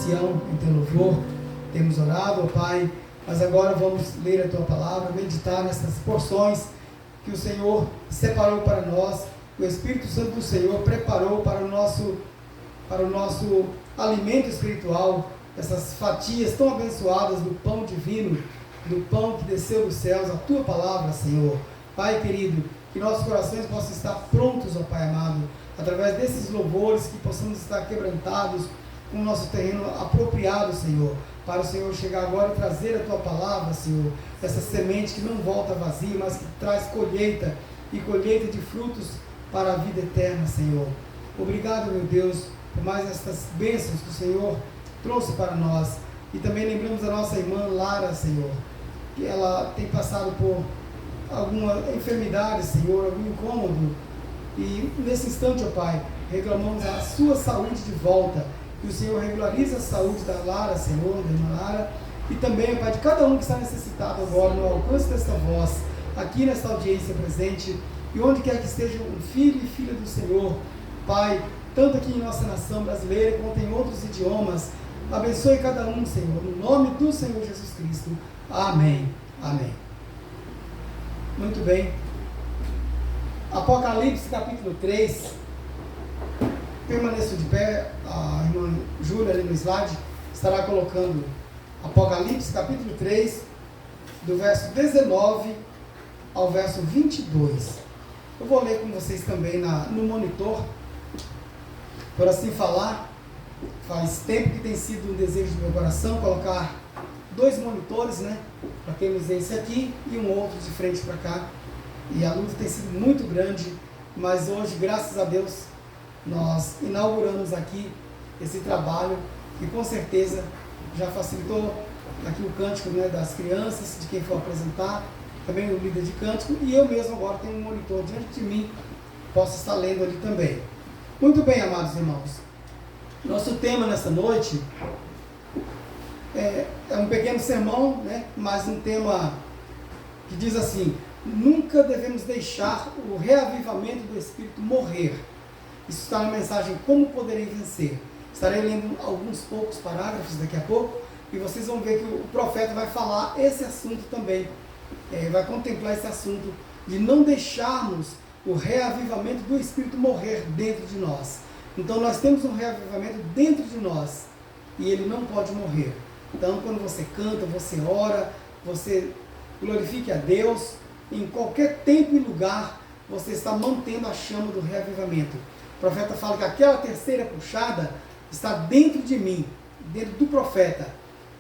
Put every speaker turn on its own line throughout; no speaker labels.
Sião, em teu louvor, temos orado, ó Pai, mas agora vamos ler a tua palavra, meditar nessas porções que o Senhor separou para nós, o Espírito Santo do Senhor preparou para o nosso alimento espiritual, essas fatias tão abençoadas do pão divino, do pão que desceu dos céus, a tua palavra, Senhor. Pai querido, que nossos corações possam estar prontos, ó Pai amado, através desses louvores, que possamos estar quebrantados, com o nosso terreno apropriado, Senhor, para o Senhor chegar agora e trazer a tua palavra, Senhor, essa semente que não volta vazia, mas que traz colheita, e colheita de frutos para a vida eterna, Senhor. Obrigado, meu Deus, por mais estas bênçãos que o Senhor trouxe para nós. E também lembramos a nossa irmã Lara, Senhor, que ela tem passado por alguma enfermidade, Senhor, algum incômodo. E nesse instante, ó Pai, reclamamos a sua saúde de volta. Que o Senhor regularize a saúde da Lara, Senhor, da irmã Lara. E também, ó Pai, de cada um que está necessitado agora, no alcance desta voz, aqui nesta audiência presente, e onde quer que esteja um filho e filha do Senhor, Pai, tanto aqui em nossa nação brasileira, quanto em outros idiomas, abençoe cada um, Senhor, no nome do Senhor Jesus Cristo. Amém. Amém. Muito bem. Apocalipse capítulo 3. Permaneço de pé. A irmã Júlia ali no slide estará colocando Apocalipse capítulo 3, do verso 19 ao verso 22. Eu vou ler com vocês também no monitor, por assim falar. Faz tempo que tem sido um desejo do meu coração colocar 2 monitores, né? Para termos esse aqui e um outro de frente para cá. E a luta tem sido muito grande, mas hoje, graças a Deus, nós inauguramos aqui esse trabalho que com certeza já facilitou aqui o cântico, né, das crianças, de quem for apresentar, também o líder de cântico, e eu mesmo agora tenho um monitor diante de mim, posso estar lendo ali também. Muito bem, amados irmãos. Nosso tema nessa noite é um pequeno sermão, né, mas um tema que diz assim: nunca devemos deixar o reavivamento do Espírito morrer. Isso está na mensagem Como Poderei Vencer. Estarei lendo alguns poucos parágrafos daqui a pouco, e vocês vão ver que o profeta vai falar esse assunto também, vai contemplar esse assunto de não deixarmos o reavivamento do Espírito morrer dentro de nós. Então nós temos um reavivamento dentro de nós, e ele não pode morrer. Então quando você canta, você ora, você glorifique a Deus, em qualquer tempo e lugar, você está mantendo a chama do reavivamento. O profeta fala que aquela terceira puxada está dentro de mim, dentro do profeta.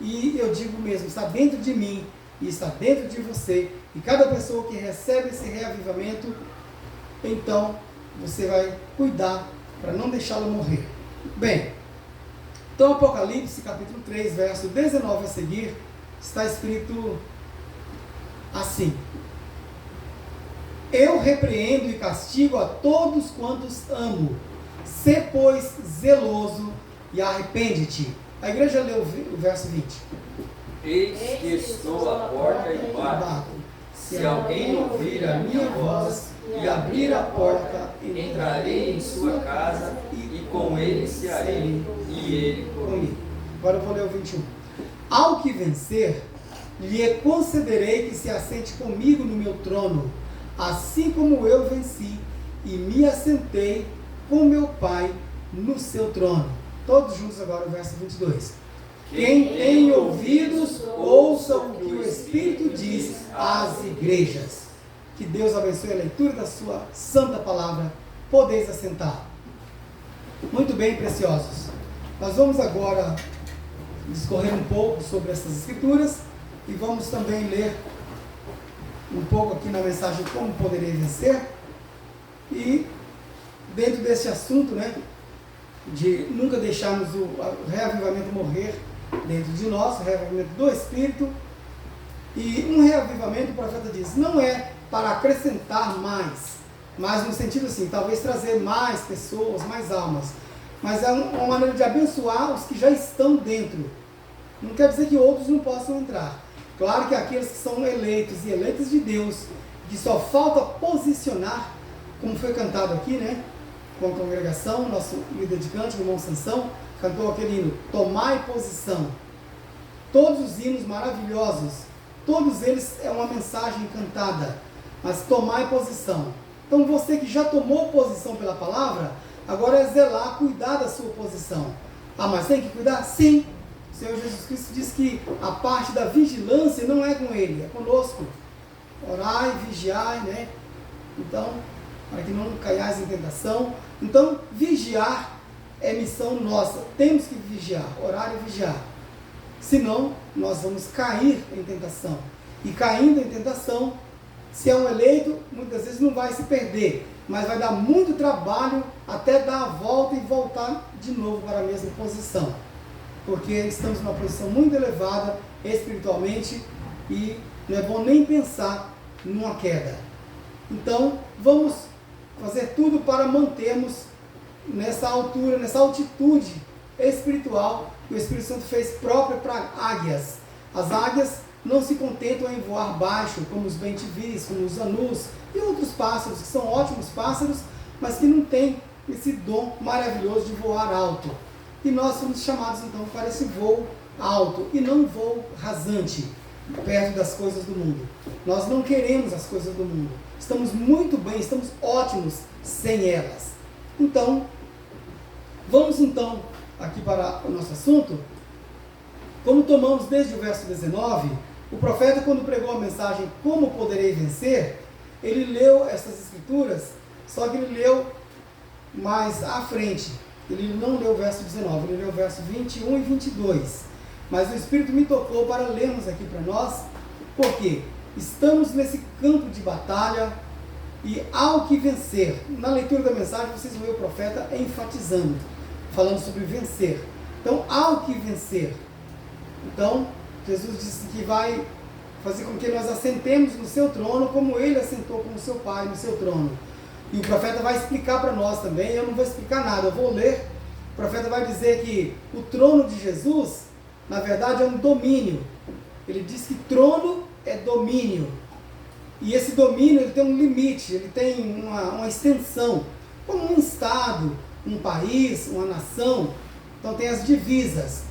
E eu digo mesmo, está dentro de mim e está dentro de você. E cada pessoa que recebe esse reavivamento, então você vai cuidar para não deixá-lo morrer. Bem, então Apocalipse capítulo 3, verso 19 a seguir, está escrito assim: eu repreendo e castigo a todos quantos amo. Sê, pois, zeloso e arrepende-te. A igreja leu o verso 20.
Eis que estou à porta e bato. Se alguém ouvir a minha voz e abrir a porta, entrarei em sua casa e com ele cearei, e ele comigo.
Agora eu vou ler o 21. Ao que vencer, lhe concederei que se assente comigo no meu trono, assim como eu venci e me assentei com meu Pai no seu trono. Todos juntos agora o verso 22. Quem tem ouvidos, ouça o que o Espírito diz às igrejas. Que Deus abençoe a leitura da sua santa palavra. Podeis assentar. Muito bem, preciosos. Nós vamos agora discorrer um pouco sobre essas escrituras e vamos também ler um pouco aqui na mensagem Como Poderei Vencer. E dentro desse assunto, né, de nunca deixarmos o reavivamento morrer dentro de nós, o reavivamento do Espírito. E um reavivamento, o profeta diz, não é para acrescentar mais, mas no sentido assim, talvez trazer mais pessoas, mais almas, mas é uma maneira de abençoar os que já estão dentro. Não quer dizer que outros não possam entrar. Claro que aqueles que são eleitos e eleitas de Deus, que só falta posicionar, como foi cantado aqui, né, com a congregação, nosso líder de cântico, o irmão Sansão, cantou aquele hino, Tomai Posição. Todos os hinos maravilhosos, todos eles é uma mensagem cantada, mas tomai posição. Então você que já tomou posição pela palavra, agora é zelar, cuidar da sua posição. Ah, mas tem que cuidar? Sim. O Senhor Jesus Cristo diz que a parte da vigilância não é com Ele, é conosco. Orai, vigiai, né? Então, para que não caiais em tentação. Então, vigiar é missão nossa. Temos que vigiar, orar e vigiar. Senão, nós vamos cair em tentação. E caindo em tentação, se é um eleito, muitas vezes não vai se perder, mas vai dar muito trabalho até dar a volta e voltar de novo para a mesma posição. Porque estamos numa posição muito elevada espiritualmente e não é bom nem pensar numa queda. Então, vamos fazer tudo para mantermos nessa altura, nessa altitude espiritual que o Espírito Santo fez própria para águias. As águias não se contentam em voar baixo, como os bentivis, como os anus e outros pássaros, que são ótimos pássaros, mas que não têm esse dom maravilhoso de voar alto. E nós somos chamados então para esse voo alto e não voo rasante, perto das coisas do mundo. Nós não queremos as coisas do mundo. Estamos muito bem, estamos ótimos sem elas. Então, vamos então aqui para o nosso assunto. Como tomamos desde o verso 19, o profeta, quando pregou a mensagem Como Poderei Vencer, ele leu essas escrituras, só que ele leu mais à frente. Ele não leu o verso 19, ele leu o verso 21 e 22. Mas o Espírito me tocou para lermos aqui para nós, porque estamos nesse campo de batalha e há o que vencer. Na leitura da mensagem, vocês vão ver o profeta enfatizando, falando sobre vencer. Então, há o que vencer. Então, Jesus disse que vai fazer com que nós assentemos no seu trono, como ele assentou como seu pai no seu trono. E o profeta vai explicar para nós também, eu não vou explicar nada, eu vou ler. O profeta vai dizer que o trono de Jesus, na verdade, é um domínio. Ele diz que trono é domínio. E esse domínio ele tem um limite, ele tem uma extensão, como um estado, um país, uma nação. Então tem as divisas.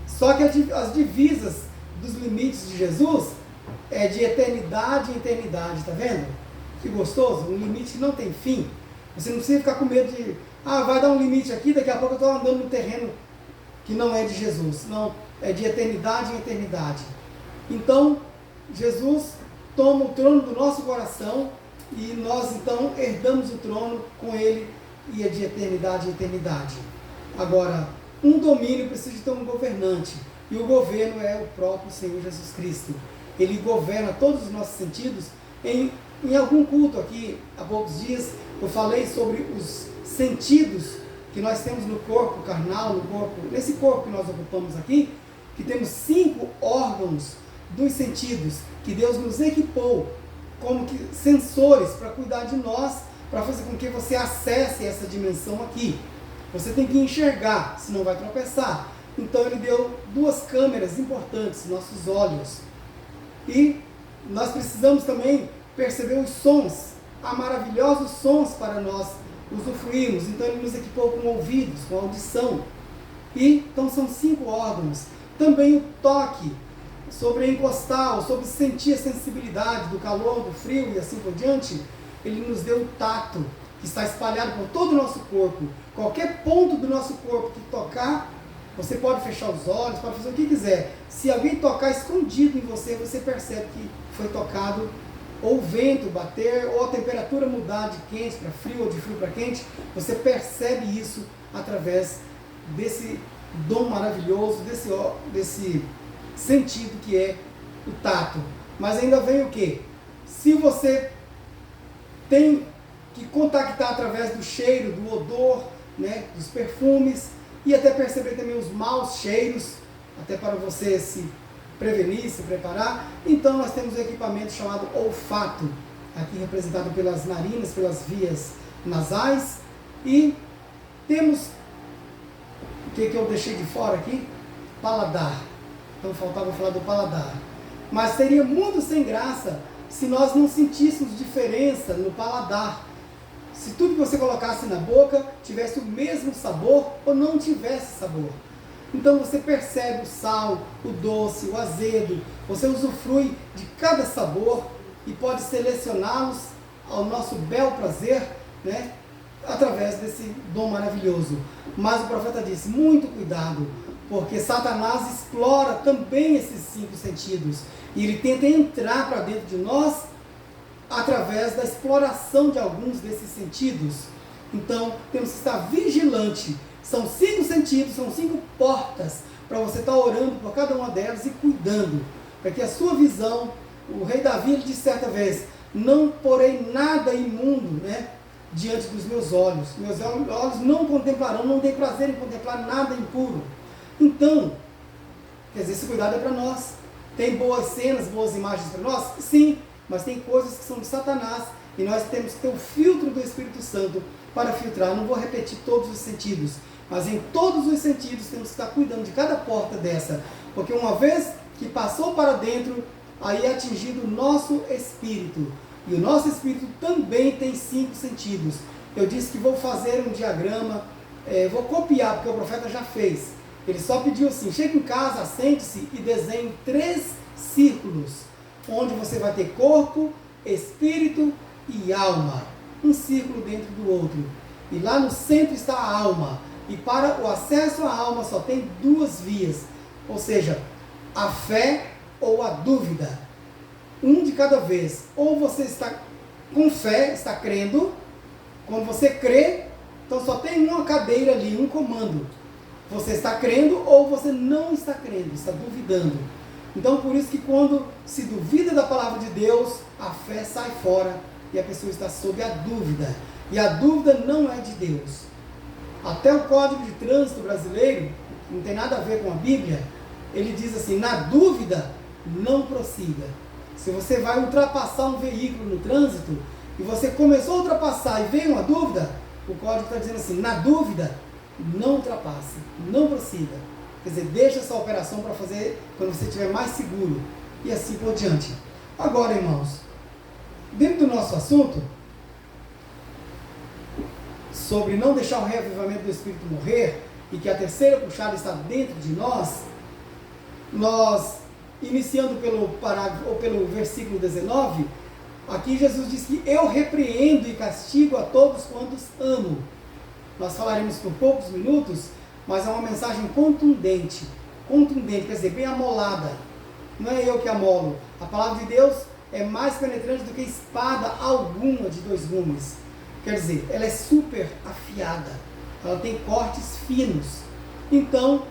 Só que as divisas dos limites de Jesus é de eternidade em eternidade, tá vendo? Que gostoso, um limite que não tem fim. Você não precisa ficar com medo de, vai dar um limite aqui, daqui a pouco eu estou andando no terreno que não é de Jesus. Não, é de eternidade em eternidade. Então, Jesus toma o trono do nosso coração e nós então herdamos o trono com ele e é de eternidade em eternidade. Agora, um domínio precisa de ter um governante e o governo é o próprio Senhor Jesus Cristo. Ele governa todos os nossos sentidos. Em algum culto aqui, há poucos dias, eu falei sobre os sentidos que nós temos no corpo carnal, nesse corpo que nós ocupamos aqui, que temos 5 órgãos dos sentidos que Deus nos equipou como que sensores para cuidar de nós, para fazer com que você acesse essa dimensão aqui. Você tem que enxergar, senão vai tropeçar. Então ele deu 2 câmeras importantes, nossos olhos. E nós precisamos também perceber os sons, há maravilhosos sons para nós usufruirmos. Então ele nos equipou com ouvidos, com audição. E então são 5 órgãos. Também o toque, sobre encostar, ou sobre sentir a sensibilidade do calor, do frio e assim por diante. Ele nos deu o tato, que está espalhado por todo o nosso corpo. Qualquer ponto do nosso corpo que tocar, você pode fechar os olhos, pode fazer o que quiser. Se alguém tocar escondido em você, você percebe que foi tocado, ou o vento bater, ou a temperatura mudar de quente para frio, ou de frio para quente. Você percebe isso através desse dom maravilhoso, desse sentido que é o tato. Mas ainda vem o quê? Se você tem que contactar através do cheiro, do odor, né, dos perfumes, e até perceber também os maus cheiros, até para você se prevenir, se preparar. Então nós temos um equipamento chamado olfato, aqui representado pelas narinas, pelas vias nasais, e temos, o que eu deixei de fora aqui? Paladar. Então faltava falar do paladar. Mas seria muito sem graça se nós não sentíssemos diferença no paladar. Se tudo que você colocasse na boca tivesse o mesmo sabor ou não tivesse sabor. Então você percebe o sal, o doce, o azedo, você usufrui de cada sabor e pode selecioná-los ao nosso bel prazer, né? Através desse dom maravilhoso. Mas o profeta disse, muito cuidado, porque Satanás explora também esses 5 sentidos. E ele tenta entrar para dentro de nós através da exploração de alguns desses sentidos. Então, temos que estar vigilante. São 5 sentidos, são 5 portas para você estar orando por cada uma delas e cuidando. Para que a sua visão, o rei Davi ele disse certa vez, não porei nada imundo, né, diante dos meus olhos. Meus olhos não contemplarão, não tem prazer em contemplar nada impuro. Então, quer dizer, esse cuidado é para nós. Tem boas cenas, boas imagens para nós? Sim, mas tem coisas que são de Satanás e nós temos que ter o filtro do Espírito Santo para filtrar. Não vou repetir todos os sentidos, mas em todos os sentidos temos que estar cuidando de cada porta dessa, porque uma vez que passou para dentro, aí é atingido o nosso espírito. E o nosso espírito também tem 5 sentidos. Eu disse que vou fazer um diagrama, vou copiar, porque o profeta já fez. Ele só pediu assim, chegue em casa, sente-se e desenhe 3 círculos, onde você vai ter corpo, espírito e alma. Um círculo dentro do outro. E lá no centro está a alma. E para o acesso à alma só tem 2 vias. Ou seja, a fé ou a dúvida. Um de cada vez. Ou você está com fé, está crendo. Quando você crê, então só tem uma cadeira ali, um comando. Você está crendo ou você não está crendo, está duvidando. Então por isso que quando se duvida da palavra de Deus, a fé sai fora e a pessoa está sob a dúvida. E a dúvida não é de Deus. Até o Código de Trânsito brasileiro, que não tem nada a ver com a Bíblia, ele diz assim, na dúvida, não prossiga. Se você vai ultrapassar um veículo no trânsito, e você começou a ultrapassar e veio uma dúvida, o código está dizendo assim, na dúvida, não ultrapasse, não prossiga. Quer dizer, deixa essa operação para fazer quando você estiver mais seguro. E assim por diante. Agora, irmãos, dentro do nosso assunto, sobre não deixar o reavivamento do Espírito morrer, e que a terceira puxada está dentro de nós, iniciando pelo parágrafo, ou pelo versículo 19, aqui Jesus diz que eu repreendo e castigo a todos quantos amo. Nós falaremos por poucos minutos, mas é uma mensagem contundente, quer dizer, bem amolada. Não é eu que amolo. A palavra de Deus é mais penetrante do que espada alguma de 2 gumes. Quer dizer, ela é super afiada, ela tem cortes finos. Então,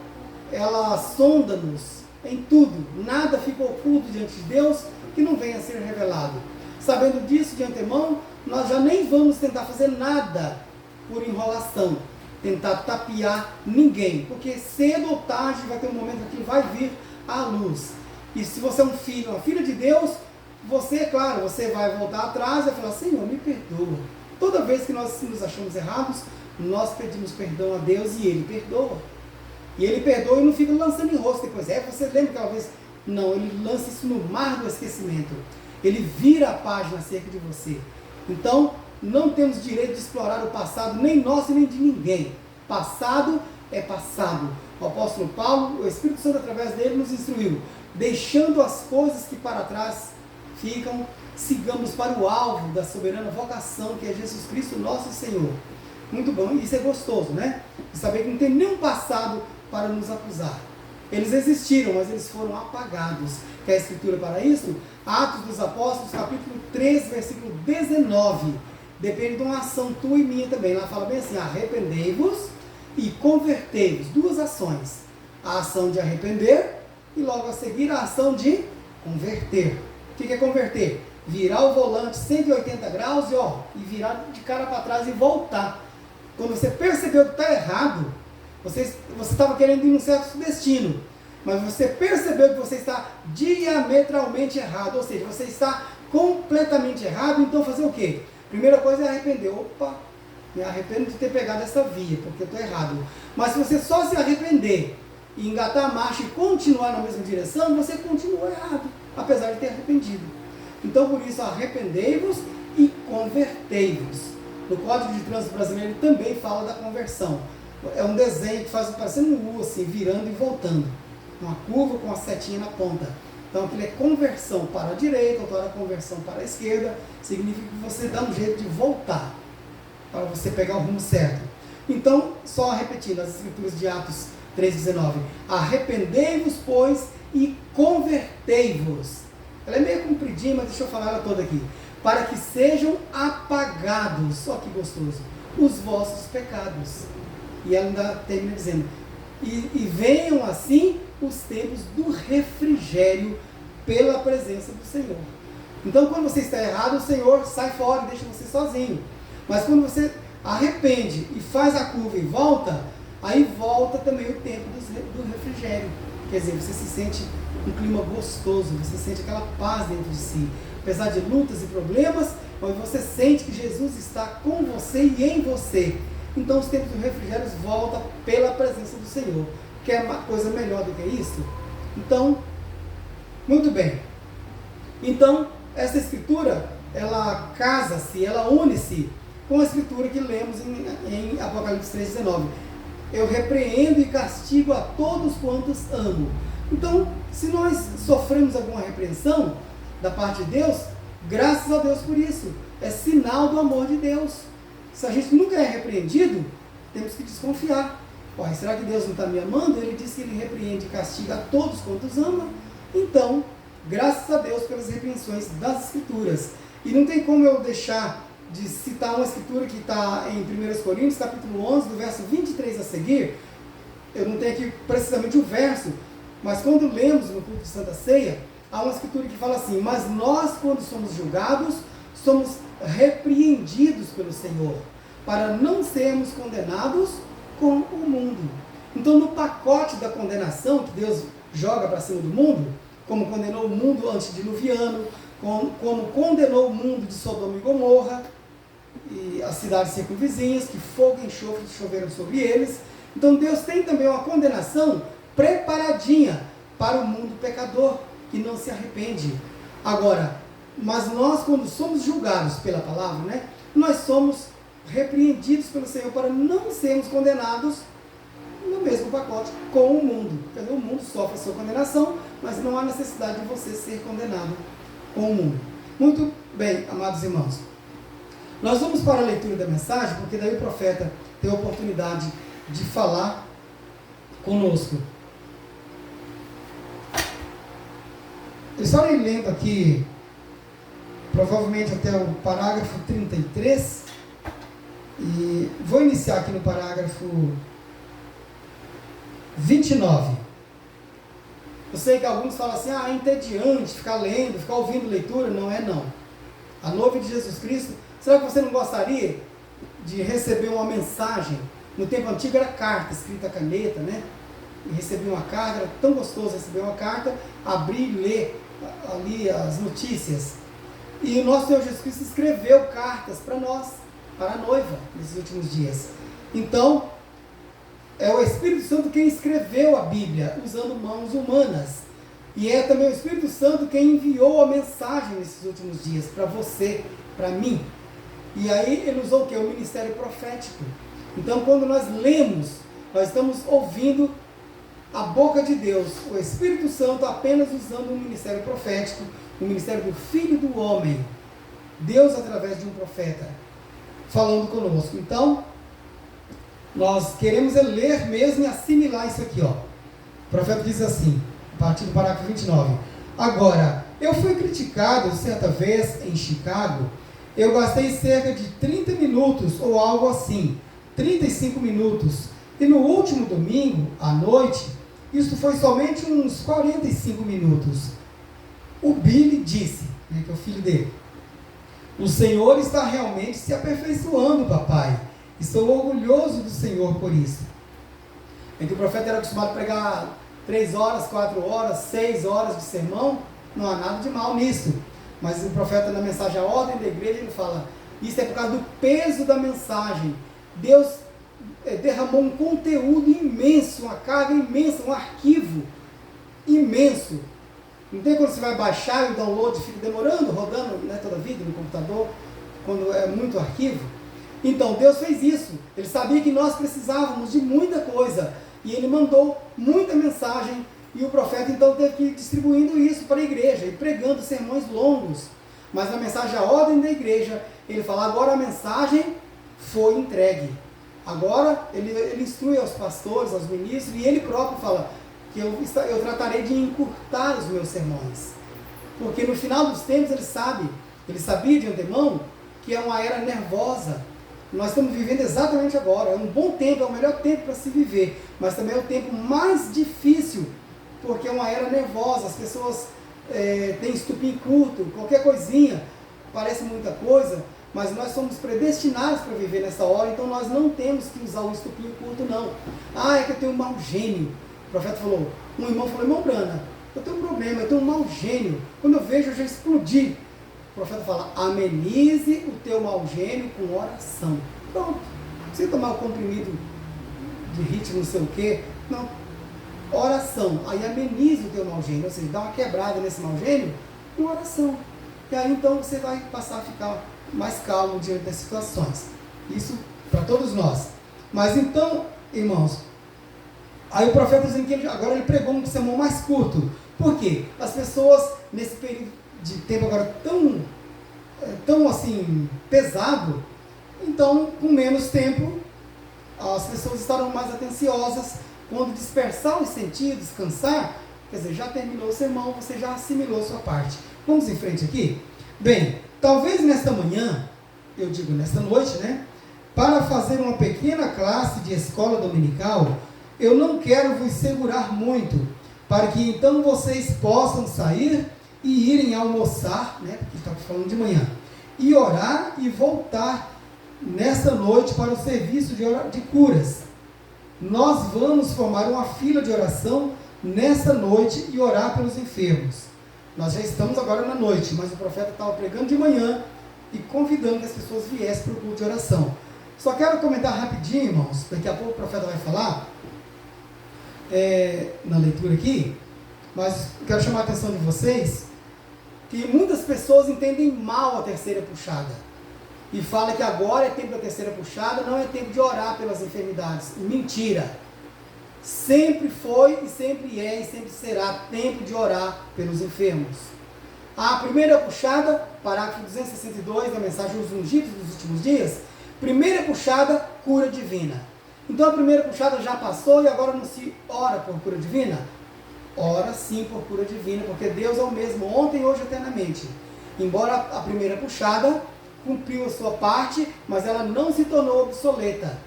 ela sonda-nos em tudo. Nada fica oculto diante de Deus que não venha a ser revelado. Sabendo disso de antemão, nós já nem vamos tentar fazer nada por enrolação, tentar tapear ninguém, porque cedo ou tarde vai ter um momento que vai vir à luz. E se você é um filho, uma filha de Deus, você, é claro, você vai voltar atrás e vai falar, Senhor, me perdoa. Toda vez que nós nos achamos errados, nós pedimos perdão a Deus e Ele perdoa. E Ele perdoa e não fica lançando em rosto depois. Você lembra aquela vez? Não, Ele lança isso no mar do esquecimento. Ele vira a página acerca de você. Então, não temos direito de explorar o passado, nem nosso nem de ninguém. Passado é passado. O apóstolo Paulo, o Espírito Santo através dele nos instruiu. Deixando as coisas que para trás ficam, sigamos para o alvo da soberana vocação que é Jesus Cristo, nosso Senhor. Muito bom, isso é gostoso, né? De saber que não tem nenhum passado para nos acusar. Eles existiram, mas eles foram apagados. Quer a escritura para isso? Atos dos Apóstolos, capítulo 3, versículo 19. Depende de uma ação tua e minha também. Lá fala bem assim, arrependei-vos e convertei-vos. 2 ações. A ação de arrepender e logo a seguir a ação de converter. O que é converter? Virar o volante 180 graus e virar de cara para trás e voltar. Quando você percebeu que está errado, você estava querendo ir num certo destino, mas você percebeu que você está diametralmente errado, ou seja, você está completamente errado, então fazer o quê? Primeira coisa é arrepender. Opa, me arrependo de ter pegado essa via, porque eu estou errado. Mas se você só se arrepender e engatar a marcha e continuar na mesma direção, você continua errado, apesar de ter arrependido. Então, por isso, arrependei-vos e convertei-vos. No Código de Trânsito Brasileiro ele também fala da conversão. é um desenho que faz parecendo um U, assim, virando e voltando. Uma curva com uma setinha na ponta. Então, aquilo é conversão para a direita, outra conversão para a esquerda. Significa que você dá um jeito de voltar, para você pegar o rumo certo. Então, só repetindo as escrituras de Atos 3,19. Arrependei-vos, pois, e convertei-vos. Ela é meio compridinha, mas deixa eu falar ela toda aqui. Para que sejam apagados, só que gostoso, os vossos pecados. E ela ainda termina dizendo, e venham assim os tempos do refrigério pela presença do Senhor. Então, quando você está errado, o Senhor sai fora e deixa você sozinho. Mas quando você arrepende e faz a curva e volta, aí volta também o tempo do refrigério. Quer dizer, você se sente um clima gostoso, você sente aquela paz dentro de si. Apesar de lutas e problemas, mas você sente que Jesus está com você e em você. Então os tempos do refrigério voltam pela presença do Senhor. Quer uma coisa melhor do que isso? Então, muito bem. Então, essa escritura, ela casa-se, ela une-se com a escritura que lemos em Apocalipse 3,19. Eu repreendo e castigo a todos quantos amo. Então, se nós sofremos alguma repreensão da parte de Deus, graças a Deus por isso. É sinal do amor de Deus. Se a gente nunca é repreendido, temos que desconfiar. Uai, será que Deus não está me amando? Ele diz que Ele repreende e castiga a todos quantos ama. Então, graças a Deus pelas repreensões das Escrituras. E não tem como eu deixar de citar uma escritura que está em 1 Coríntios, capítulo 11, do verso 23 a seguir. Eu não tenho aqui precisamente o verso, mas quando lemos no culto de Santa Ceia, há uma escritura que fala assim, mas nós, quando somos julgados, somos repreendidos pelo Senhor, para não sermos condenados com o mundo. Então, no pacote da condenação que Deus joga para cima do mundo, como condenou o mundo antediluviano, como condenou o mundo de Sodoma e Gomorra, e as cidades circunvizinhas, que fogo e enxofre choveram sobre eles. Então, Deus tem também uma condenação preparadinha para o mundo pecador, que não se arrepende. Agora, mas nós, quando somos julgados pela palavra, né, nós somos repreendidos pelo Senhor para não sermos condenados no mesmo pacote com o mundo. Quer dizer, o mundo sofre a sua condenação, mas não há necessidade de você ser condenado com o mundo. Muito bem, amados irmãos. Nós vamos para a leitura da mensagem, porque daí o profeta tem a oportunidade de falar conosco. Eu estarei lendo aqui, provavelmente até o parágrafo 33, e vou iniciar aqui no parágrafo 29. Eu sei que alguns falam assim, é entediante ficar lendo, ficar ouvindo leitura. Não é não. A noiva de Jesus Cristo, será que você não gostaria de receber uma mensagem? No tempo antigo era carta, escrita a caneta, né? E receber uma carta, era tão gostoso receber uma carta, abrir e ler ali as notícias. E o nosso Senhor Jesus Cristo escreveu cartas para nós, para a noiva, nesses últimos dias. Então, é o Espírito Santo quem escreveu a Bíblia, usando mãos humanas. E é também o Espírito Santo quem enviou a mensagem nesses últimos dias, para você, para mim. E aí ele usou o quê? O ministério profético. Então, quando nós lemos, nós estamos ouvindo a boca de Deus, o Espírito Santo apenas usando o ministério profético, o ministério do Filho do Homem, Deus através de um profeta, falando conosco. Então, nós queremos ler mesmo e assimilar isso aqui, ó. O profeta diz assim, a partir do parágrafo 29. Agora, eu fui criticado certa vez em Chicago, eu gastei cerca de 30 minutos ou algo assim, 35 minutos, e no último domingo, à noite, isso foi somente uns 45 minutos. O Billy disse, né, que é o filho dele, o Senhor está realmente se aperfeiçoando, papai. Estou orgulhoso do Senhor por isso. É que o profeta era acostumado a pregar 3 horas, 4 horas, 6 horas de sermão. Não há nada de mal nisso. Mas o profeta, na mensagem à ordem da igreja, ele fala, isso é por causa do peso da mensagem. Deus derramou um conteúdo imenso, uma carga imensa, um arquivo imenso. Não tem quando você vai baixar e o download fica demorando, rodando, né, toda a vida no computador, quando é muito arquivo. Então Deus fez isso. Ele sabia que nós precisávamos de muita coisa. E Ele mandou muita mensagem. E o profeta então teve que ir distribuindo isso para a igreja. E pregando sermões longos. Mas na mensagem, a ordem da igreja, ele fala, agora a mensagem foi entregue. Agora ele instrui aos pastores, aos ministros. E ele próprio fala que eu tratarei de encurtar os meus sermões. Porque no final dos tempos ele sabia de antemão que é uma era nervosa. Nós estamos vivendo exatamente agora. É um bom tempo, é o melhor tempo para se viver. Mas também é o tempo mais difícil, porque é uma era nervosa. As pessoas têm estupim curto, qualquer coisinha, parece muita coisa, mas nós somos predestinados para viver nessa hora, então nós não temos que usar o estupim curto, não. Ah, é que eu tenho um mau gênio. O profeta falou, um irmão falou, irmão Brana, eu tenho um problema, eu tenho um mau gênio. Quando eu vejo, eu já explodi. O profeta fala, amenize o teu mau gênio com oração. Pronto. Não precisa tomar o comprimido de ritmo, não sei o quê. Não. Oração. Aí amenize o teu mau gênio. Ou seja, dá uma quebrada nesse mau gênio com oração. E aí então você vai passar a ficar mais calmo diante das situações. Isso para todos nós. Mas então, irmãos, aí o profeta dizendo que agora ele pregou um sermão mais curto. Por quê? As pessoas, nesse período de tempo agora tão assim, pesado, então, com menos tempo, as pessoas estarão mais atenciosas. Quando dispersar os sentidos, cansar, quer dizer, já terminou o sermão, você já assimilou a sua parte. Vamos em frente aqui? Bem, talvez nesta manhã, eu digo nesta noite, né? Para fazer uma pequena classe de escola dominical, eu não quero vos segurar muito, para que então vocês possam sair e irem almoçar, né? Porque está falando de manhã, e orar e voltar nesta noite para o serviço de curas. Nós vamos formar uma fila de oração nesta noite e orar pelos enfermos. Nós já estamos agora na noite, mas o profeta estava pregando de manhã e convidando que as pessoas viessem para o culto de oração. Só quero comentar rapidinho, irmãos, daqui a pouco o profeta vai falar na leitura aqui, mas quero chamar a atenção de vocês que muitas pessoas entendem mal a terceira puxada e falam que agora é tempo da terceira puxada, não é tempo de orar pelas enfermidades. Mentira! Sempre foi e sempre é e sempre será tempo de orar pelos enfermos. A primeira puxada, parágrafo 262 da mensagem Os Ungidos dos Últimos Dias, primeira puxada, cura divina. Então a primeira puxada já passou e agora não se ora por cura divina? Ora sim por cura divina, porque Deus é o mesmo ontem, hoje e eternamente. Embora a primeira puxada cumpriu a sua parte, mas ela não se tornou obsoleta.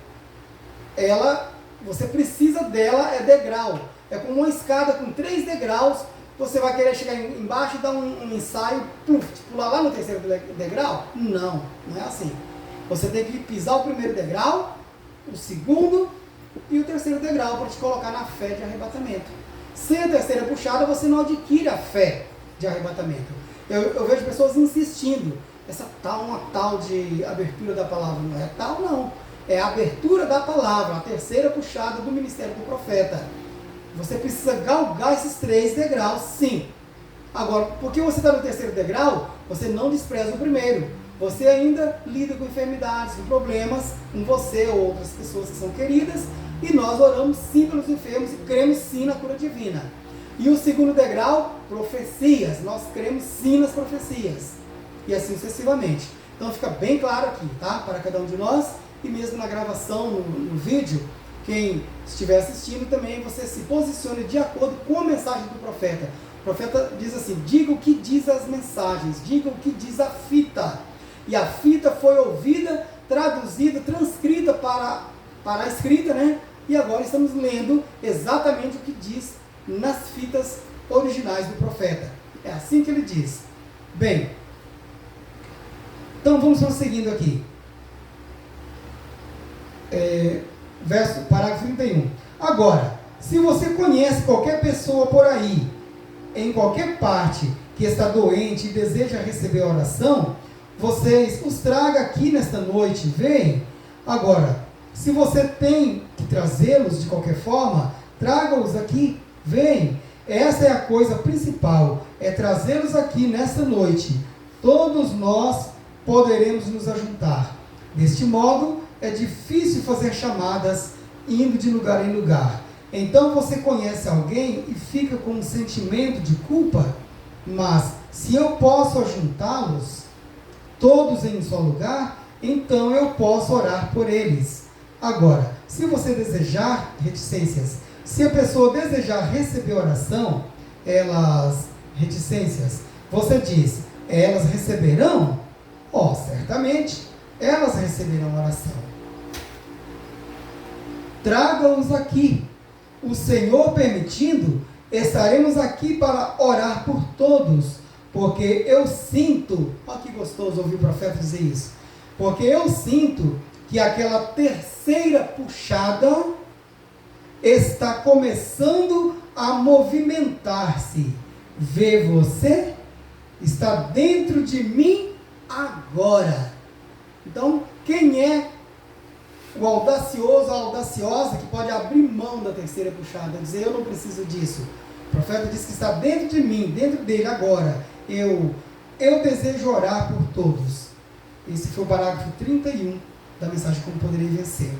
Você precisa dela, é degrau. É como uma escada com 3 degraus, você vai querer chegar embaixo e dar um ensaio, pular lá no terceiro degrau? Não, não é assim. Você tem que pisar o primeiro degrau, o segundo e o terceiro degrau para te colocar na fé de arrebatamento. Sem a terceira puxada, você não adquire a fé de arrebatamento. Eu vejo pessoas insistindo, uma tal de abertura da palavra. Não é tal, não. É a abertura da palavra, a terceira puxada do ministério do profeta. Você precisa galgar esses 3 degraus, sim. Agora, porque você está no terceiro degrau, você não despreza o primeiro. Você ainda lida com enfermidades, com problemas, com você ou outras pessoas que são queridas, e nós oramos sim pelos enfermos e cremos sim na cura divina. E o segundo degrau, profecias. Nós cremos sim nas profecias. E assim sucessivamente. Então fica bem claro aqui, tá? Para cada um de nós, e mesmo na gravação, no vídeo, quem estiver assistindo também, você se posicione de acordo com a mensagem do profeta. O profeta diz assim, diga o que diz as mensagens, diga o que diz a fita. E a fita foi ouvida, traduzida, transcrita para a escrita, né? E agora estamos lendo exatamente o que diz nas fitas originais do profeta. É assim que ele diz. Bem, então vamos prosseguindo aqui. Parágrafo 31. Agora, se você conhece qualquer pessoa por aí, em qualquer parte, que está doente e deseja receber a oração, vocês os traga aqui nesta noite, vem. Agora, se você tem que trazê-los de qualquer forma, traga-os aqui, vem. Essa é a coisa principal, é trazê-los aqui nesta noite. Todos nós poderemos nos ajuntar. Deste modo, é difícil fazer chamadas indo de lugar em lugar. Então você conhece alguém e fica com um sentimento de culpa, mas se eu posso ajuntá-los todos em um só lugar, então eu posso orar por eles. Agora, se você desejar reticências, se a pessoa desejar receber oração, reticências, você diz, elas receberão? Certamente, elas receberão oração. Traga-os aqui. O Senhor permitindo, estaremos aqui para orar por todos, porque eu sinto, olha que gostoso ouvir o profeta dizer isso, porque eu sinto que aquela terceira puxada está começando a movimentar-se. Vê você? Está dentro de mim agora. Então, quem é o audacioso, a audaciosa que pode abrir mão da terceira puxada, dizer eu não preciso disso? O profeta diz que está dentro de mim, dentro dele agora. Eu desejo orar por todos. Esse foi o parágrafo 31 da mensagem Como Poderei Vencer.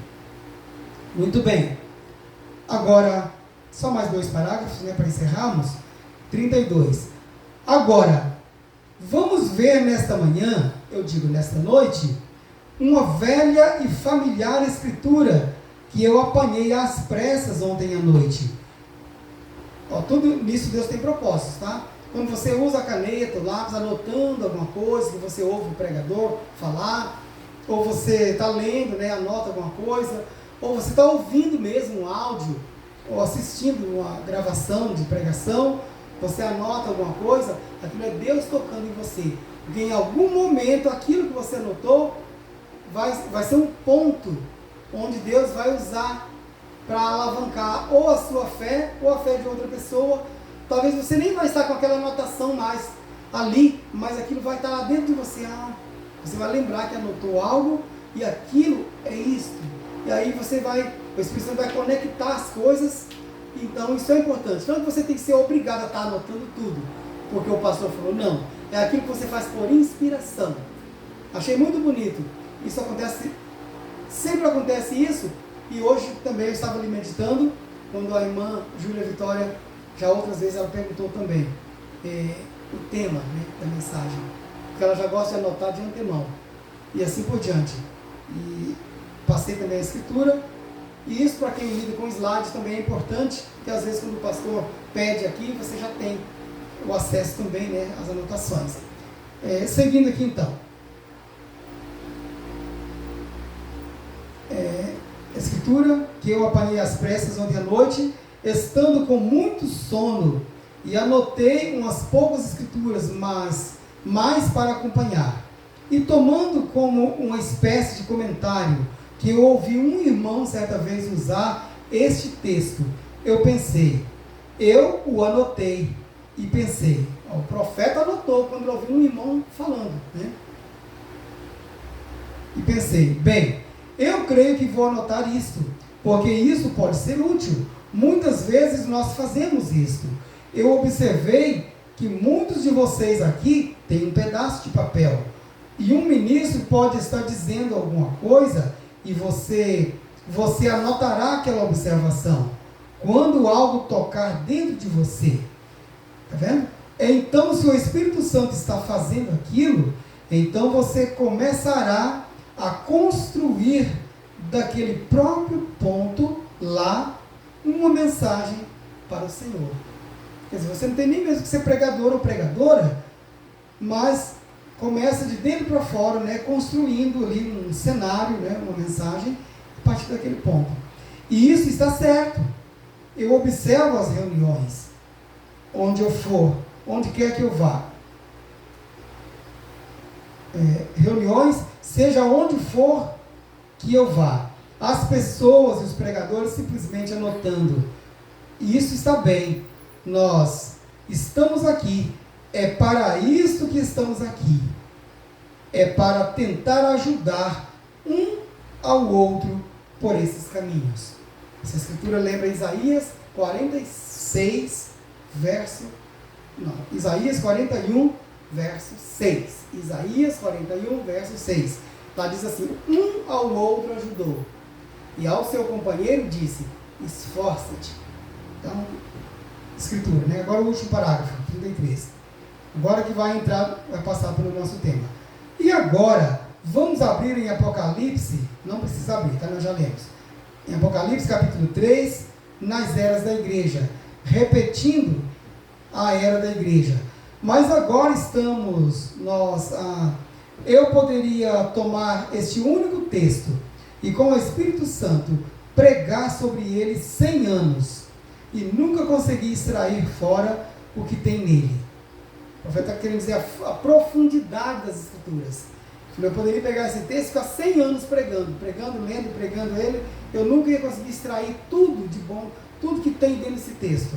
Muito bem. Agora, só mais 2 parágrafos, para encerrarmos. 32. Agora, vamos ver nesta manhã, eu digo nesta noite, uma velha e familiar escritura que eu apanhei às pressas ontem à noite. Tudo nisso Deus tem propósitos, tá? Quando você usa a caneta, o lápis, anotando alguma coisa que você ouve o pregador falar, ou você está lendo, anota alguma coisa, ou você está ouvindo mesmo um áudio, ou assistindo uma gravação de pregação, você anota alguma coisa, aquilo é Deus tocando em você. Porque em algum momento aquilo que você anotou vai ser um ponto onde Deus vai usar para alavancar ou a sua fé ou a fé de outra pessoa. Talvez você nem vai estar com aquela anotação mais ali, mas aquilo vai estar lá dentro de você. Você vai lembrar que anotou algo e aquilo é isto. E aí o Espírito Santo vai conectar as coisas. Então isso é importante. Não que você tem que ser obrigado a estar anotando tudo, porque o pastor falou, não. É aquilo que você faz por inspiração. Achei muito bonito. Isso acontece, sempre acontece isso. E hoje também eu estava ali meditando, quando a irmã Júlia Vitória, já outras vezes ela perguntou também o tema da mensagem. Porque ela já gosta de anotar de antemão. E assim por diante. E passei também a escritura. E isso para quem lida com slides também é importante, porque às vezes quando o pastor pede aqui, você já tem o acesso também às anotações. Seguindo aqui então. Escritura que eu apanhei às pressas ontem à noite, estando com muito sono, e anotei umas poucas escrituras, mas mais para acompanhar. E tomando como uma espécie de comentário, que eu ouvi um irmão certa vez usar este texto, eu pensei, eu o anotei, e pensei, o profeta anotou quando eu ouvi um irmão falando, E pensei, bem, eu creio que vou anotar isto, porque isso pode ser útil. Muitas vezes nós fazemos isto. Eu observei que muitos de vocês aqui têm um pedaço de papel. E um ministro pode estar dizendo alguma coisa e você anotará aquela observação. Quando algo tocar dentro de você. Está vendo? Então, se o Espírito Santo está fazendo aquilo, então você começará a construir daquele próprio ponto lá uma mensagem para o Senhor. Quer dizer, você não tem nem mesmo que ser pregador ou pregadora, mas começa de dentro para fora, construindo ali um cenário, uma mensagem, a partir daquele ponto. E isso está certo. Eu observo as reuniões, onde eu for, onde quer que eu vá. Reuniões, seja onde for que eu vá. As pessoas e os pregadores simplesmente anotando. E isso está bem. Nós estamos aqui. É para isto que estamos aqui. É para tentar ajudar um ao outro por esses caminhos. Essa escritura lembra Isaías 46, Isaías 41, verso 6. Isaías 41, verso 6. Lá diz assim: um ao outro ajudou, e ao seu companheiro disse: esforça-te. Então, escritura, né? Agora o último parágrafo, 33. Agora que vai passar pelo nosso tema. E agora, vamos abrir em Apocalipse, não precisa abrir, tá? Nós já lemos. Em Apocalipse capítulo 3, nas eras da igreja, repetindo a era da igreja. Mas agora eu poderia tomar este único texto e com o Espírito Santo pregar sobre ele 100 anos e nunca consegui extrair fora o que tem nele. O profeta está querendo dizer a profundidade das Escrituras. Eu poderia pegar esse texto e ficar 100 anos pregando, lendo, pregando ele, eu nunca ia conseguir extrair tudo de bom, tudo que tem dentro desse texto.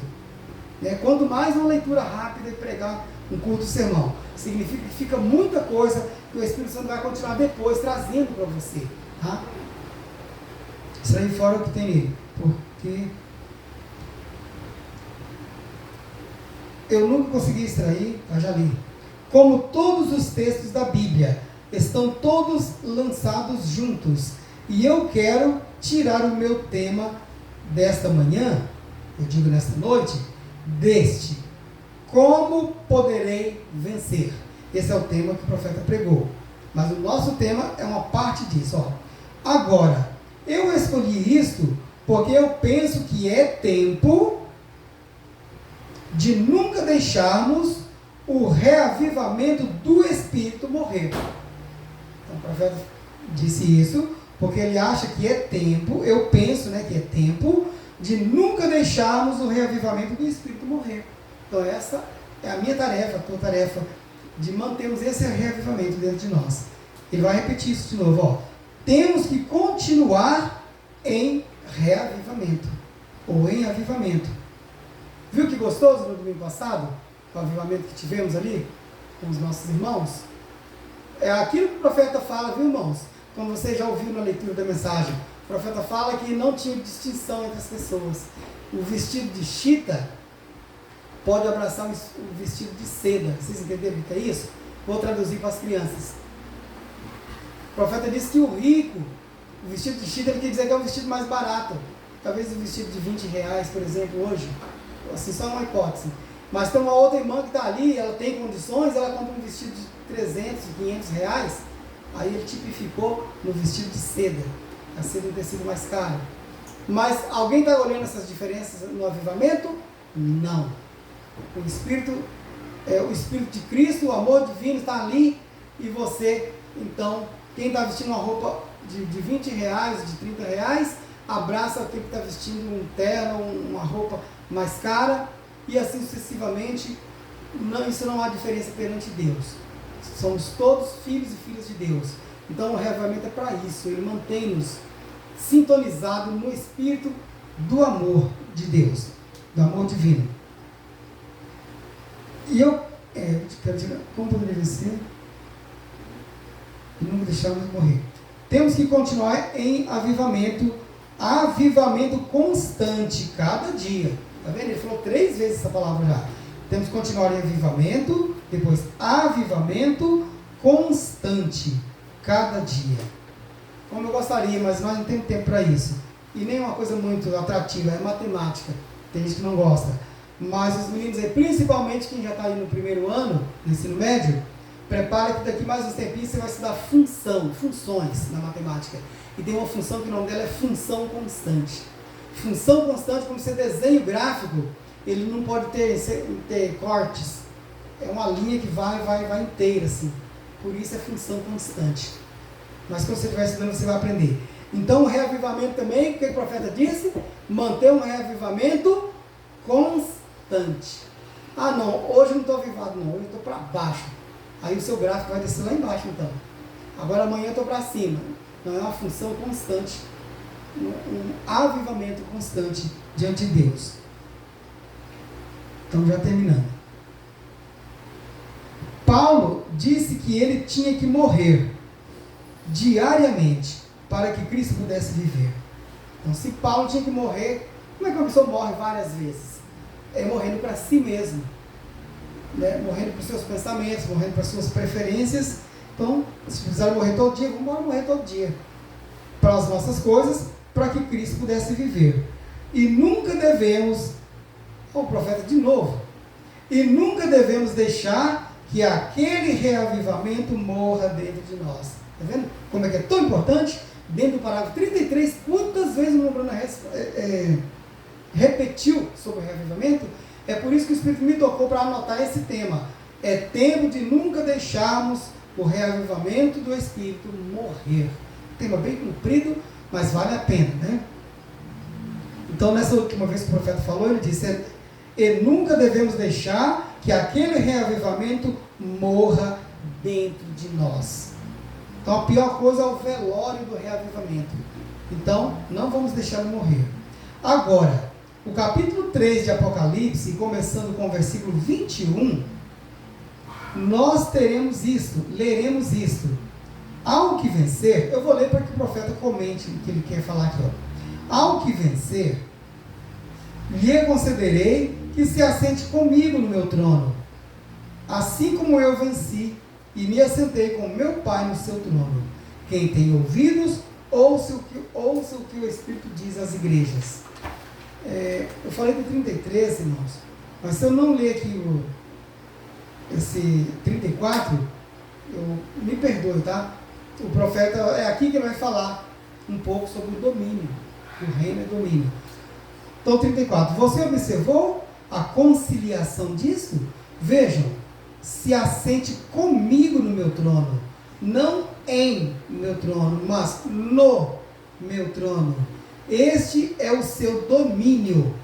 Quanto mais uma leitura rápida e pregar um curto sermão, significa que fica muita coisa que o Espírito Santo vai continuar depois trazendo para você. Tá? Extrair fora o que tem nele, porque eu nunca consegui extrair, eu já li. Como todos os textos da Bíblia, estão todos lançados juntos. E eu quero tirar o meu tema desta manhã, eu digo nesta noite, deste: como poderei vencer? Esse é o tema que o profeta pregou. Mas o nosso tema é uma parte disso. Agora, eu escolhi isto porque eu penso que é tempo de nunca deixarmos o reavivamento do Espírito morrer. Então, o profeta disse isso porque ele acha que é tempo, eu penso que é tempo de nunca deixarmos o reavivamento do Espírito morrer. Então essa é a minha tarefa, a tua tarefa, de mantermos esse reavivamento dentro de nós. Ele vai repetir isso de novo. Temos que continuar em reavivamento, ou em avivamento. Viu que gostoso no domingo passado? O avivamento que tivemos ali, com os nossos irmãos? É aquilo que o profeta fala, viu, irmãos? Como você já ouviu na leitura da mensagem, o profeta fala que não tinha distinção entre as pessoas. O vestido de chita pode abraçar o vestido de seda. Vocês entenderam o que é isso? Vou traduzir para as crianças. O profeta disse que o rico, o vestido de chita, ele quer dizer que é um vestido mais barato. Talvez o vestido de R$20, por exemplo, hoje. Assim, só uma hipótese. Mas tem uma outra irmã que está ali, ela tem condições, ela compra um vestido de R$300, R$500. Aí ele tipificou no vestido de seda. A seda tem tecido mais caro. Mas alguém está olhando essas diferenças no avivamento? Não. O Espírito de Cristo, o amor divino está ali, e você, então, quem está vestindo uma roupa de R$20, de R$30, abraça aquele que está vestindo um terno, uma roupa mais cara, e assim sucessivamente. Isso não há diferença perante Deus. Somos todos filhos e filhas de Deus. Então o reavivamento é para isso, ele mantém-nos sintonizados no Espírito do amor de Deus, do amor divino. E eu quero dizer, como poderia vencer? E nunca deixarmos morrer. Temos que continuar em avivamento constante, cada dia. Está vendo? Ele falou 3 vezes essa palavra já. Temos que continuar em avivamento, depois avivamento constante, cada dia. Como eu gostaria, mas nós não temos tempo para isso. E nem uma coisa muito atrativa, é matemática. Tem gente que não gosta. Mas os meninos aí, principalmente quem já está aí no primeiro ano do ensino médio, prepara que daqui mais uns tempinhos você vai estudar funções na matemática. E tem uma função que o nome dela é função constante. Função constante, como você desenha o gráfico, ele não pode ter cortes. É uma linha que vai inteira, assim. Por isso é função constante. Mas quando você estiver estudando, você vai aprender. Então o reavivamento também, o que o profeta disse? Manter um reavivamento constante. Ah não, hoje eu não estou avivado não, hoje eu estou para baixo. Aí o seu gráfico vai descer lá embaixo então. Agora amanhã eu estou para cima. Não, é uma função constante. Um avivamento constante diante de Deus. Então já terminando. Paulo disse que ele tinha que morrer diariamente para que Cristo pudesse viver. Então se Paulo tinha que morrer, como é que uma pessoa morre várias vezes? É morrendo para si mesmo, né? Morrendo para os seus pensamentos, morrendo para as suas preferências Então, se precisar morrer todo dia, vamos embora morrer todo dia. Para as nossas coisas, para que Cristo pudesse viver. E nunca devemos, o profeta de novo, e nunca devemos deixar que aquele reavivamento morra dentro de nós. Está vendo como é que é tão importante? Dentro do parágrafo 33, quantas vezes o irmão Bruno repetiu sobre o reavivamento? É por isso que o Espírito me tocou para anotar esse tema. É tempo de nunca deixarmos o reavivamento do Espírito morrer. Tema bem comprido, mas vale a pena, né? Então, nessa última vez que o profeta falou, ele disse: e nunca devemos deixar que aquele reavivamento morra dentro de nós. Então, a pior coisa é o velório do reavivamento. Então, não vamos deixá-lo morrer. Agora, o capítulo 3 de Apocalipse, começando com o versículo 21, nós teremos isto, leremos isto. Ao que vencer, eu vou ler para que o profeta comente o que ele quer falar aqui. Ao que vencer, lhe concederei que se assente comigo no meu trono, assim como eu venci e me assentei com meu Pai no seu trono. Quem tem ouvidos, ouça o que o Espírito diz às igrejas. Eu falei do 33, irmãos, mas se eu não ler aqui esse 34, me perdoe, tá? O profeta, é aqui que ele vai falar um pouco sobre o domínio, o reino e o domínio. Então, 34, você observou a conciliação disso? Vejam, se assente comigo no meu trono, não em meu trono, mas no meu trono. Este é o seu domínio.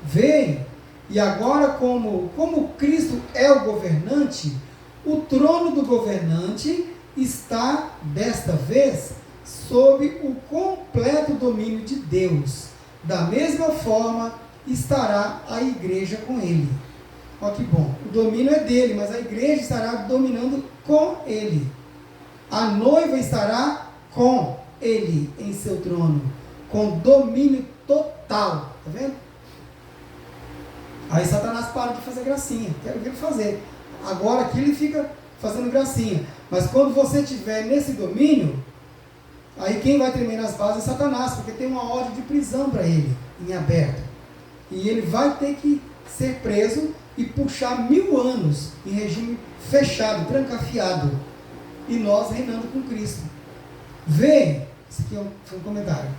Vem, e agora como Cristo é o governante, o trono do governante está, desta vez, sob o completo domínio de Deus. Da mesma forma, estará a igreja com ele. Olha que bom, o domínio é dele, mas a igreja estará dominando com ele. A noiva estará com ele em seu trono, com domínio total. Está vendo? Aí Satanás para de fazer gracinha. Quero ver ele fazer. Agora aqui ele fica fazendo gracinha. Mas quando você estiver nesse domínio, aí quem vai tremer nas bases é Satanás, porque tem uma ordem de prisão para ele, em aberto. E ele vai ter que ser preso e puxar 1000 anos em regime fechado, trancafiado. E nós reinando com Cristo. Vem, esse aqui foi um comentário.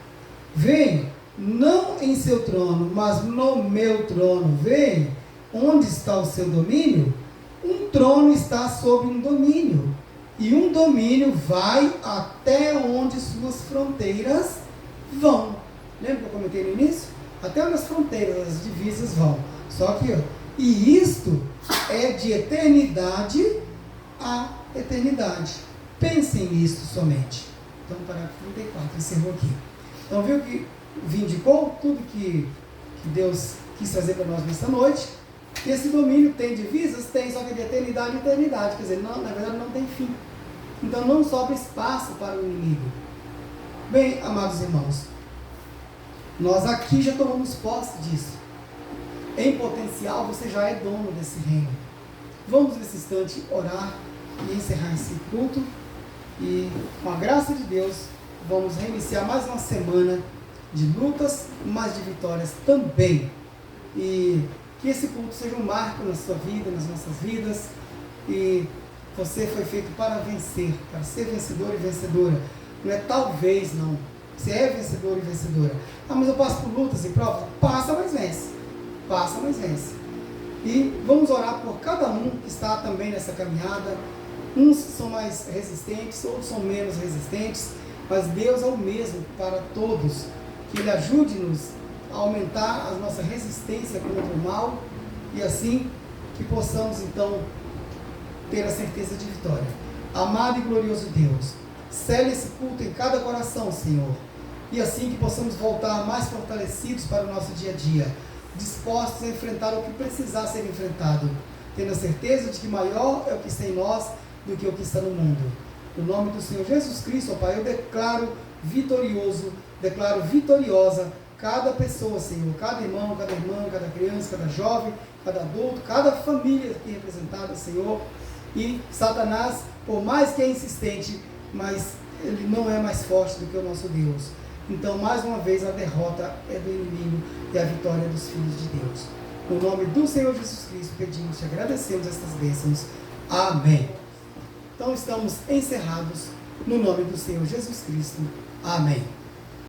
Vem, não em seu trono, mas no meu trono. Vem, onde está o seu domínio? Um trono está sobre um domínio. E um domínio vai até onde suas fronteiras vão. Lembra que eu comentei no início? Até onde as fronteiras, as divisas vão. Só que, e isto é de eternidade a eternidade. Pensem nisso somente. Então, parágrafo 34, encerrou aqui. Então, viu que vindicou tudo que Deus quis trazer para nós nesta noite. E esse domínio tem divisas? Tem, só que de eternidade a eternidade. Quer dizer, não, na verdade não tem fim. Então não sobra espaço para o inimigo. Bem, amados irmãos, nós aqui já tomamos posse disso. Em potencial, você já é dono desse reino. Vamos nesse instante orar e encerrar esse culto. E com a graça de Deus, vamos reiniciar mais uma semana de lutas, mas de vitórias também. E que esse culto seja um marco na sua vida, nas nossas vidas. E você foi feito para vencer, para ser vencedor e vencedora. Não é talvez, não. Você é vencedor e vencedora. Ah, mas eu passo por lutas e provas. Passa, mas vence. Passa, mas vence. E vamos orar por cada um que está também nessa caminhada. Uns são mais resistentes, outros são menos resistentes. Mas Deus é o mesmo para todos. Que Ele ajude-nos a aumentar a nossa resistência contra o mal. E assim que possamos então ter a certeza de vitória. Amado e glorioso Deus, cele esse culto em cada coração, Senhor, e assim que possamos voltar mais fortalecidos para o nosso dia a dia, dispostos a enfrentar o que precisar ser enfrentado, tendo a certeza de que maior é o que está em nós do que o que está no mundo. No nome do Senhor Jesus Cristo, ó Pai, eu declaro vitorioso, declaro vitoriosa cada pessoa, Senhor, cada irmão, cada irmã, cada criança, cada jovem, cada adulto, cada família aqui representada, Senhor. E Satanás, por mais que é insistente, mas ele não é mais forte do que o nosso Deus. Então, mais uma vez, a derrota é do inimigo e a vitória é dos filhos de Deus. No nome do Senhor Jesus Cristo, pedimos e agradecemos estas bênçãos. Amém. Então, estamos encerrados no nome do Senhor Jesus Cristo. Amém.